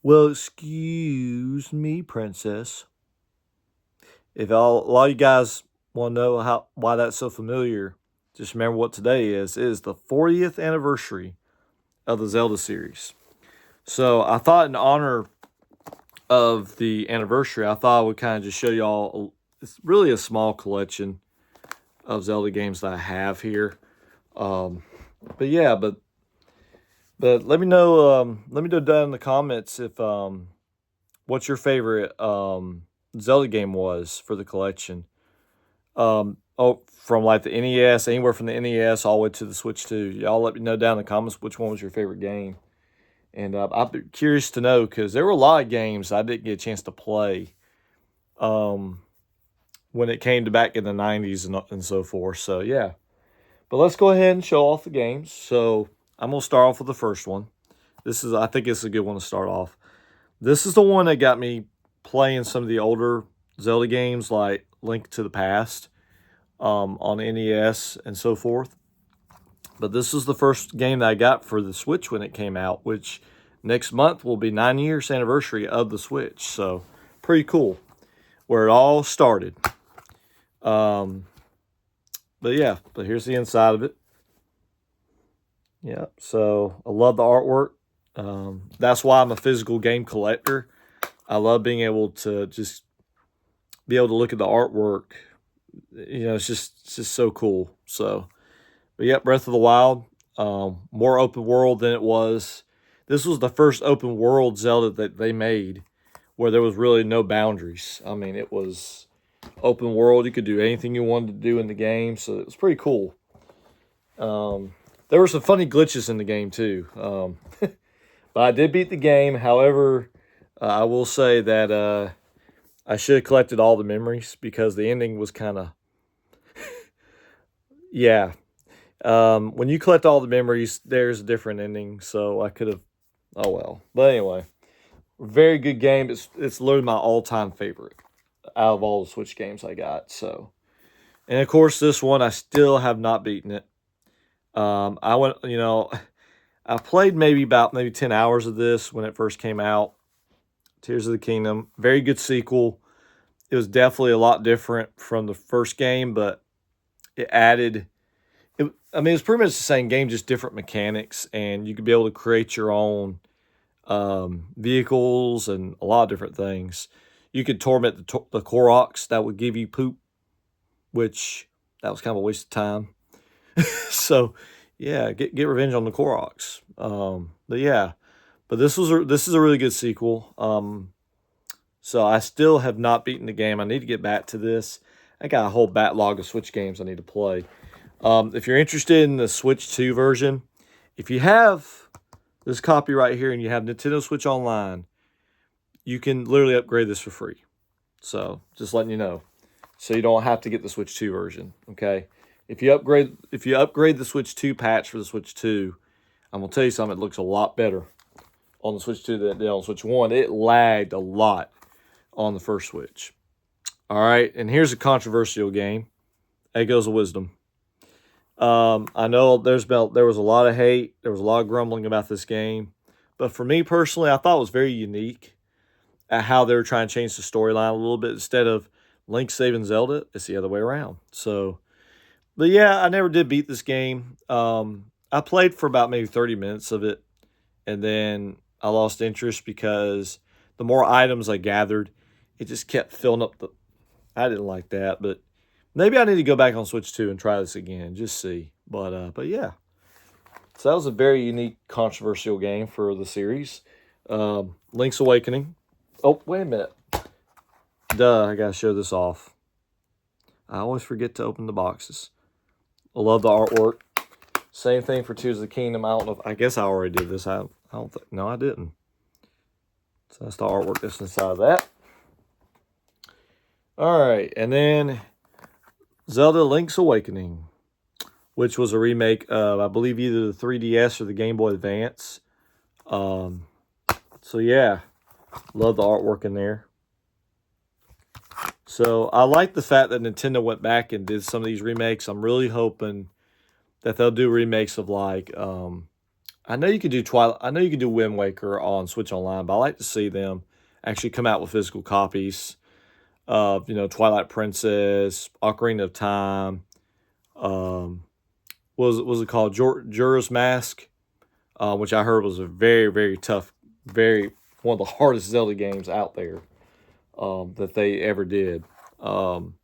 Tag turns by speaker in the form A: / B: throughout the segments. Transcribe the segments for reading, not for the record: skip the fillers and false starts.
A: Well, excuse me, princess. If a lot of you guys want to know why that's so familiar, just remember what today is. It is the 40th anniversary of the Zelda series. So I thought, in honor of the anniversary, I thought I would kind of just show y'all. It's really a small collection of Zelda games that I have here. Um, but yeah, but let me know. Let me know down in the comments if what your favorite Zelda game was for the collection. From like the NES, anywhere from the NES all the way to the Switch 2. Y'all let me know down in the comments which one was your favorite game. And I'd be curious to know because there were a lot of games I didn't get a chance to play um, when it came to back in the 90s and so forth. So, yeah. But let's go ahead and show off the games. So, I'm going to start off with the first one. I think it's a good one to start off. This is the one that got me playing some of the older Zelda games like Link to the Past on NES and so forth. But this is the first game that I got for the Switch when it came out, which next month will be 9 years anniversary of the Switch. So pretty cool where it all started. Um, but here's the inside of it. Yeah, so I love the artwork. That's why I'm a physical game collector. I love being able to just be able to look at the artwork. It's just so cool. So, but yeah, Breath of the Wild, more open world than it was. This was the first open world Zelda that they made where there was really no boundaries. I mean, it was open world. You could do anything you wanted to do in the game, so it was pretty cool. There were some funny glitches in the game too, but I did beat the game. However, I will say that I should have collected all the memories because the ending was kind of yeah. When you collect all the memories, there's a different ending. So I could have. Oh well. But anyway, very good game. It's literally my all time favorite out of all the Switch games I got. So, and of course, this one I still have not beaten it. I went. I played maybe 10 hours of this when it first came out. Tears of the Kingdom, very good sequel. It was definitely a lot different from the first game, but it added. I mean, it's pretty much the same game, just different mechanics, and you could be able to create your own vehicles and a lot of different things. You could torment the Koroks that would give you poop, which that was kind of a waste of time. So, yeah, get revenge on the Koroks. But yeah, but this is a really good sequel. So I still have not beaten the game. I need to get back to this. I got a whole backlog of Switch games I need to play. If you're interested in the Switch 2 version, if you have this copy right here and you have Nintendo Switch Online, you can literally upgrade this for free. So just letting you know. So you don't have to get the Switch 2 version. Okay. If you upgrade the Switch 2 patch for the Switch 2, I'm gonna tell you something, it looks a lot better on the Switch 2 than it did on Switch 1. It lagged a lot on the first Switch. Alright, and here's a controversial game. Echoes of Wisdom. I know there was a lot of hate, there was a lot of grumbling about this game, but for me personally, I thought it was very unique at how they were trying to change the storyline a little bit. Instead of Link saving Zelda, it's the other way around. So, but yeah, I never did beat this game. I played for about maybe 30 minutes of it, and then I lost interest because the more items I gathered, it just kept filling up the. I didn't like that, but maybe I need to go back on Switch 2 and try this again, just see. But yeah. So that was a very unique, controversial game for the series. Link's Awakening. Oh, wait a minute. Duh, I gotta show this off. I always forget to open the boxes. I love the artwork. Same thing for Tears of the Kingdom. I don't know. I guess I already did this. I don't think. No, I didn't. So that's the artwork that's inside of that. All right, and then Zelda Link's Awakening, which was a remake of, I believe, either the 3DS or the Game Boy Advance. So yeah, love the artwork in there. So I like the fact that Nintendo went back and did some of these remakes. I'm really hoping that they'll do remakes of like I know you could do Twilight. I know you could do Wind Waker on Switch Online, but I like to see them actually come out with physical copies of Twilight Princess, Ocarina of Time. Was it called Jura's Mask, which I heard was a very very tough, very one of the hardest Zelda games out there that they ever did. Um,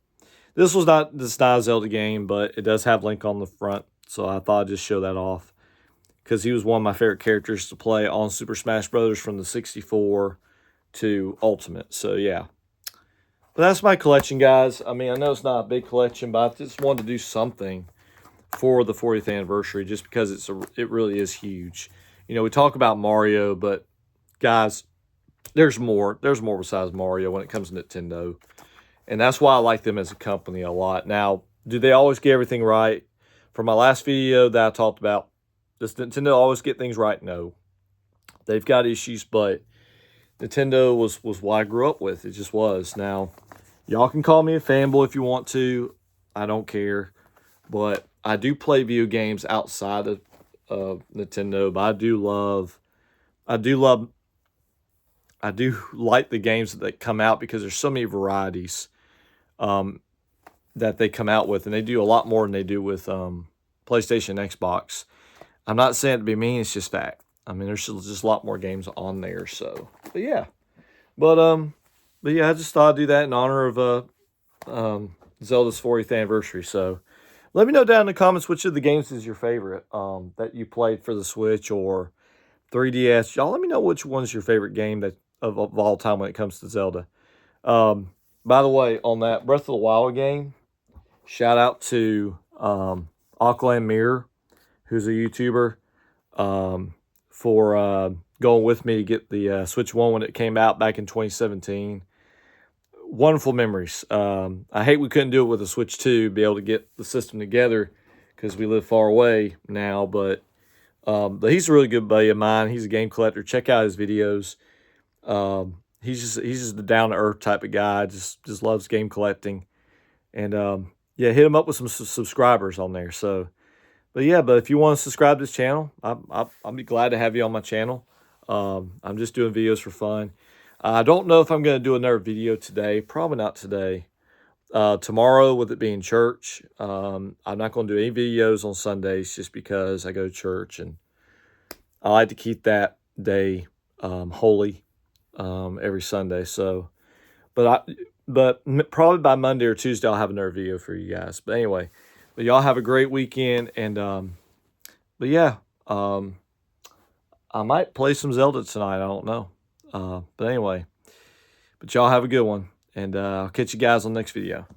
A: this not a Zelda game, but it does have Link on the front, so I thought I'd just show that off because he was one of my favorite characters to play on Super Smash Brothers from the 64 to Ultimate. So yeah, but that's my collection, guys. I mean, I know it's not a big collection, but I just wanted to do something for the 40th anniversary, just because it really is huge. We talk about Mario, but guys, there's more. There's more besides Mario when it comes to Nintendo, and that's why I like them as a company a lot. Now, do they always get everything right? For my last video that I talked about, does Nintendo always get things right? No, they've got issues, but Nintendo was what I grew up with. It just was. Now, y'all can call me a fanboy if you want to. I don't care. But I do play video games outside of Nintendo. But I do love, I do like the games that come out because there's so many varieties um, that they come out with, and they do a lot more than they do with PlayStation, Xbox. I'm not saying it to be mean; it's just fact. I mean, there's just a lot more games on there. So, but yeah, but um, but yeah, I just thought I'd do that in honor of Zelda's 40th anniversary. So. Let me know down in the comments which of the games is your favorite that you played for the Switch or 3DS. Y'all let me know which one's your favorite game that of all time when it comes to Zelda. By the way, on that Breath of the Wild game, shout out to Auckland Mirror, who's a YouTuber, for going with me to get the Switch 1 when it came out back in 2017. Wonderful memories. I hate we couldn't do it with a Switch 2, be able to get the system together because we live far away now. But he's a really good buddy of mine. He's a game collector. Check out his videos. He's just the down to earth type of guy. Just loves game collecting. And yeah, hit him up with some subscribers on there. But yeah, but if you want to subscribe to this channel, I'll be glad to have you on my channel. I'm just doing videos for fun. I don't know if I'm going to do another video today. Probably not today. Tomorrow, with it being church, I'm not going to do any videos on Sundays just because I go to church and I like to keep that day holy every Sunday. So, but probably by Monday or Tuesday, I'll have another video for you guys. But anyway, but y'all have a great weekend. And but yeah, I might play some Zelda tonight. I don't know. But anyway, but y'all have a good one. And I'll catch you guys on the next video.